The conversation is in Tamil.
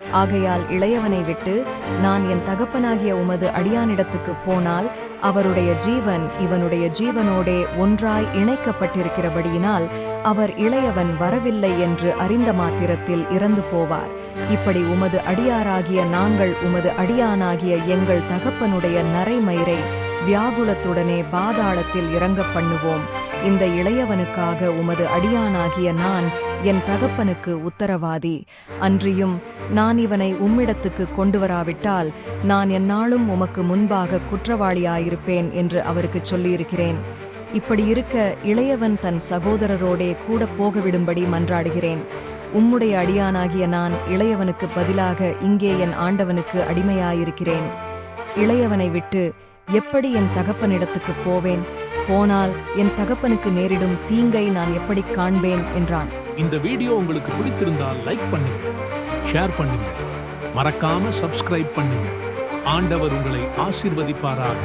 ஆகையால் இளையவனை விட்டு, நான் என் தகப்பனாகிய உமது அடியானிடத்துக்கு போனால் அவருடைய ஜீவன் இவனுடைய ஜீவனோடே ஒன்றாய் இணைக்கப்பட்டிருக்கிறபடியினால் அவர் இளையவன் வரவில்லை என்று அறிந்த மாத்திரத்தில் இறந்து போவார். இப்படி உமது அடியாராகிய நாங்கள் உமது அடியானாகிய எங்கள் தகப்பனுடைய நரைமயிரை வியாகுலத்துடனே பாதாளத்தில் இறங்க பண்ணுவோம். இந்த இளையவனுக்காக உமது அடியானாகிய நான் என் தகப்பனுக்கு உத்தரவாதி. அன்றியும் நான் இவனை உம்மிடத்துக்கு கொண்டு வராவிட்டால் நான் எந்நாளும் உமக்கு முன்பாக குற்றவாளியாயிருப்பேன் என்று அவருக்கு சொல்லியிருக்கிறேன். இப்படி இருக்க இளையவன் தன் சகோதரரோடே கூட போகவிடும்படி மன்றாடுகிறேன். உம்முடைய அடியானாகிய நான் இளையவனுக்கு பதிலாக இங்கே என் ஆண்டவனுக்கு அடிமையாயிருக்கிறேன். இளையவனை விட்டு எப்படி என் தகப்பனிடத்துக்கு போவேன்? போனால் என் தகப்பனுக்கு நேரிடும் தீங்கை நான் எப்படி காண்பேன் என்றான். இந்த வீடியோ உங்களுக்கு பிடித்திருந்தால் லைக் பண்ணுங்க, ஷேர் பண்ணுங்க, மறக்காம சப்ஸ்கிரைப் பண்ணுங்க. ஆண்டவர் உங்களை ஆசீர்வதிப்பாராக.